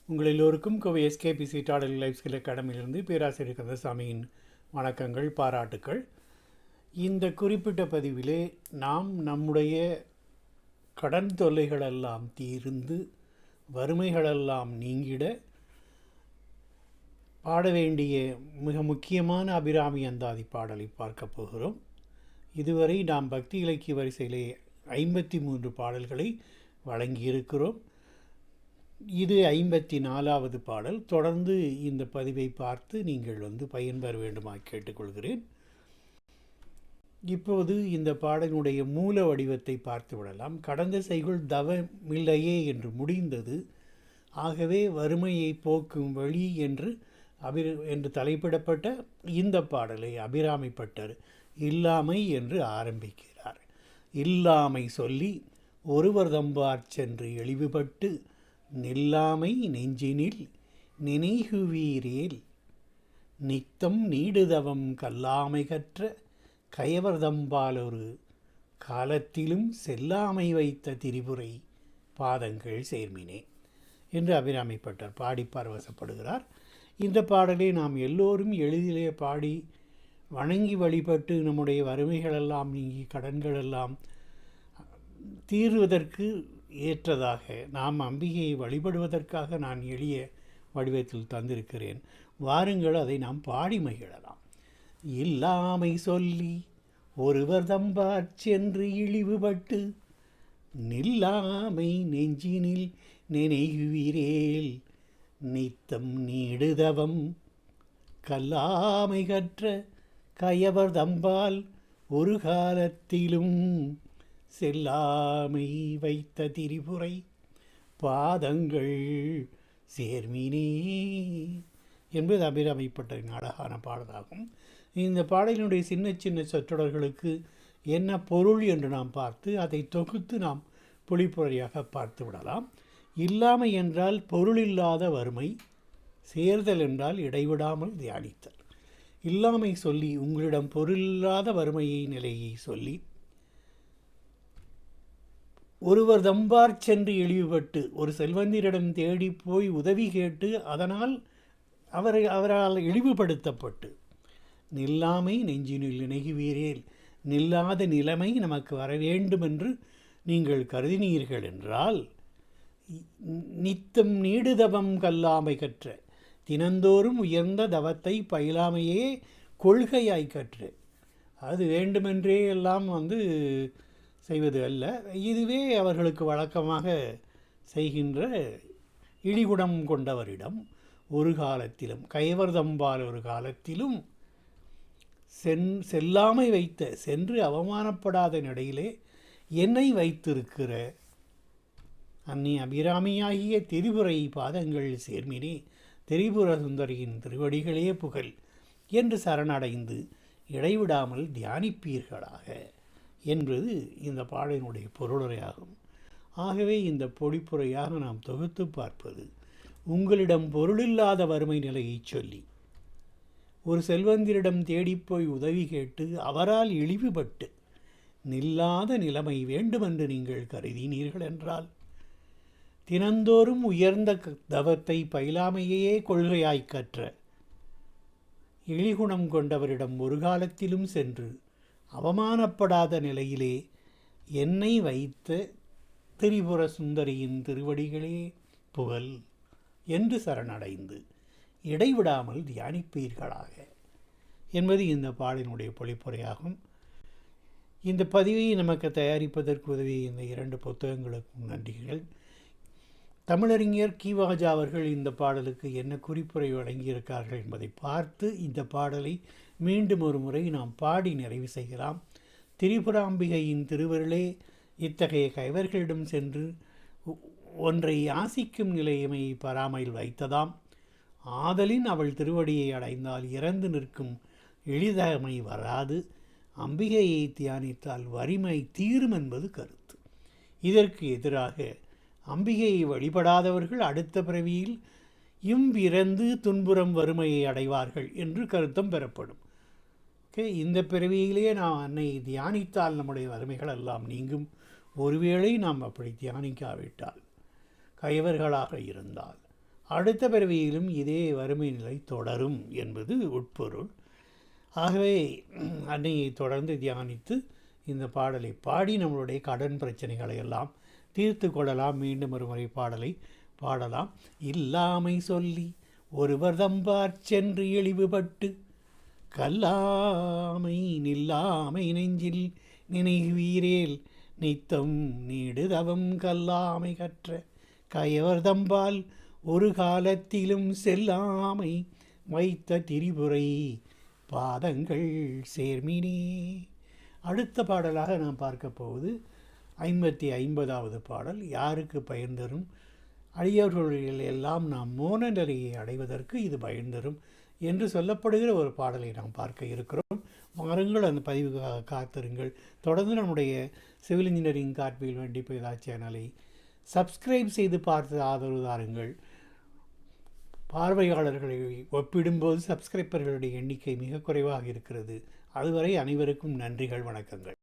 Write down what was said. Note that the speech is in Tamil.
உங்கள் எல்லோருக்கும் கோவை எஸ்கேபிசி டாடல் லைஃப் ஸ்கில் அகாடமியிலிருந்து பேராசிரியர் கந்தசாமியின் வணக்கங்கள், பாராட்டுக்கள். இந்த குறிப்பிட்ட பதிவிலே நாம் நம்முடைய கடன் தொல்லைகளெல்லாம் தீர்ந்து வறுமைகளெல்லாம் நீங்கிட பாட வேண்டிய மிக முக்கியமான அபிராமி அந்தாதி பாடலை பார்க்க போகிறோம். இதுவரை நாம் பக்தி இலக்கிய வரிசையிலே 53 பாடல்களை வழங்கியிருக்கிறோம். இது 54வது பாடல். தொடர்ந்து இந்த பதிவை பார்த்து நீங்கள் பயன்பெற வேண்டுமாக கேட்டுக்கொள்கிறேன். இப்போது இந்த பாடலினுடைய மூல வடிவத்தை பார்த்து விடலாம். கடந்த செய்குள் தவமில்லையே என்று முடிந்தது. ஆகவே வறுமையை போக்கும் வழி என்று தலைப்பிடப்பட்ட இந்த பாடலை அபிராமிப்பட்டர் இல்லாமை என்று ஆரம்பிக்கிறார். இல்லாமை சொல்லி ஒருவர் தம்பார் சென்று எளிவுபட்டு நில்லாமை நெஞ்சினில் நினைகுவீரேல் நித்தம் நீடுதவம் கல்லாமை கற்ற கயவர்தம்பாலொரு காலத்திலும் செல்லாமை வைத்த திரிபுரை பாதங்கள் சேர்மினே என்று அபிராமிப்பட்டர் பாடி பரவசப்படுகிறார். இந்த பாடலை நாம் எல்லோரும் எளிதிலே பாடி வணங்கி வழிபட்டு நம்முடைய வறுமைகளெல்லாம் நீங்கி கடன்களெல்லாம் தீர்வதற்கு ஏற்றதாக நாம் அம்பிகையை வழிபடுவதற்காக நான் எளிய வடிவத்தில் தந்திருக்கிறேன். வாருங்கள், அதை நாம் பாடி மகிழலாம். இல்லாமை சொல்லி ஒருவர் தம்பார் சென்று இழிவுபட்டு நில்லாமை நெஞ்சினில் நினைகுவீரேல் நித்தம் நீடுதவம் கல்லாமை கற்ற கயவர் தம்பால் ஒரு காலத்திலும் செல்லாமை வைத்த திரிபுரை பாதங்கள் சேர்மினே என்பது அபிராமிப்பட்டரின் அழகான பாடலாகும். இந்த பாடலினுடைய சின்ன சின்ன சொற்றொடர்களுக்கு என்ன பொருள் என்று நாம் பார்த்து அதை தொகுத்து நாம் பொழிப்புரையாக பார்த்து விடலாம். இல்லாமை என்றால் பொருளில்லாத வறுமை, சேர்தல் என்றால் இடைவிடாமல் தியானித்தல். இல்லாமை சொல்லி உங்களிடம் பொருளில்லாத வறுமையை நிலையை சொல்லி ஒருவர் தம்பார் சென்று இழிவுபட்டு ஒரு செல்வந்தரிடம் தேடி போய் உதவி கேட்டு அதனால் அவரால் இழிவுபடுத்தப்பட்டு நில்லாமை நெஞ்சினில் நினைகுவீரேல் நில்லாத நிலைமை நமக்கு வர வேண்டும் என்று நீங்கள் கருதினீர்கள் என்றால் நித்தம் நீடுதவம் கல்லாமை கற்ற தினந்தோறும் உயர்ந்த தவத்தை பயிலாமையே கொள்கையாய் கற்று அது வேண்டுமென்றே எல்லாம் செய்வது அல்ல. இதுவே அவர்களுக்கு வழக்கமாக செய்கின்ற இழிகுடம் கொண்டவரிடம் ஒரு காலத்திலும் கயவர்தம்பால் ஒரு காலத்திலும் செல்லாமை வைத்த சென்று அவமானப்படாத நிலையிலே என்னை வைத்திருக்கிற அன்னி அபிராமியாகிய திரிபுரை பாதங்கள் சேர்மினே திரிபுர சுந்தரியின் திருவடிகளே புகழ் என்று சரணடைந்து இடைவிடாமல் தியானிப்பீர்களாக என்பது இந்த பாடலினுடைய பொருளுரையாகும். ஆகவே இந்த பொழிப்புரையாக நாம் தொகுத்து பார்ப்பது, உங்களிடம் பொருளில்லாத வறுமை நிலையை சொல்லி ஒரு செல்வந்தரிடம் தேடிப்போய் உதவி கேட்டு அவரால் இழிவுபட்டு நில்லாத நிலைமை வேண்டுமென்று நீங்கள் கருதினீர்கள் என்றால் தினந்தோறும் உயர்ந்த தவத்தை பயிலாமையே கொள்கையாய் கற்ற இழிகுணம் கொண்டவரிடம் ஒரு காலத்திலும் சென்று அவமானப்படாத நிலையிலே என்னை வைத்த திரிபுர சுந்தரியின் திருவடிகளே புகழ் என்று சரணடைந்து இடைவிடாமல் தியானிப்பீர்களாக என்பது இந்த பாடலினுடைய பொழிப்புரையாகும். இந்த பதிவை நமக்கு தயாரிப்பதற்கு உதவிய இந்த 2 புத்தகங்களுக்கும் நன்றிகள். தமிழறிஞர் கீவாஜா அவர்கள் இந்த பாடலுக்கு என்ன குறிப்புரை வழங்கியிருக்கார்கள் என்பதை பார்த்து இந்த பாடலை மீண்டும் ஒரு முறை நாம் பாடி நிறைவு செய்யலாம். திரிபுராம்பிகையின் திருவருளே இத்தகைய கைவர்களிடம் சென்று ஒன்றை யாசிக்கும் நிலையமை பராமையில் வைத்ததாம். ஆதலின் அவள் திருவடியை அடைந்தால் இறந்து நிற்கும் எளிதமை வராது. அம்பிகையை தியானித்தால் வறுமை தீரும் என்பது கருத்து. இதற்கு எதிராக அம்பிகையை வழிபடாதவர்கள் அடுத்த பிறவியில் இறந்து துன்புறம் வறுமையை அடைவார்கள் என்று கருத்தம் பெறப்படும். இந்த பிறவியிலேயே நாம் அன்னை தியானித்தால் நம்முடைய வறுமைகள் எல்லாம் நீங்கும். ஒருவேளை நாம் அப்படி தியானிக்காவிட்டால் கயவர்களாக இருந்தால் அடுத்த பிறவியிலும் இதே வறுமை நிலை தொடரும் என்பது உட்பொருள். ஆகவே அன்னையை தொடர்ந்து தியானித்து இந்த பாடலை பாடி நம்மளுடைய கடன் பிரச்சனைகளை எல்லாம் தீர்த்து கொள்ளலாம். மீண்டும் ஒரு முறை பாடலை பாடலாம். இல்லாமை சொல்லி ஒருவர் தம்பார் சென்று இழிவுபட்டு கல்லாமை நில்லாமை நெஞ்சில் நினைவீரேல் நித்தம் நீடுதவம் கல்லாமை கற்ற கயவர் தம்பால் ஒரு காலத்திலும் செல்லாமை வைத்த திரிபுரை பாதங்கள் சேர்மினே. அடுத்த பாடலாக நாம் பார்க்க போவது 50வது பாடல். யாருக்கு பயன் தரும்? அடியவர்கள் எல்லாம் நாம் மோன நிலையை அடைவதற்கு இது பயன் தரும் என்று சொல்லப்படுகிற ஒரு பாடலை நாம் பார்க்க இருக்கிறோம். வாருங்கள், அந்த பதிவுக்காக காத்திருங்கள். தொடர்ந்து நம்முடைய சிவில் இன்ஜினியரிங் கார்ட்வீல் வண்டி பேதா சேனலை சப்ஸ்கிரைப் செய்து பார்த்து ஆதரவு தாருங்கள். பார்வையாளர்களை ஒப்பிடும்போது சப்ஸ்கிரைபர்களுடைய எண்ணிக்கை மிக குறைவாக இருக்கிறது. அதுவரை அனைவருக்கும் நன்றிகள், வணக்கங்கள்.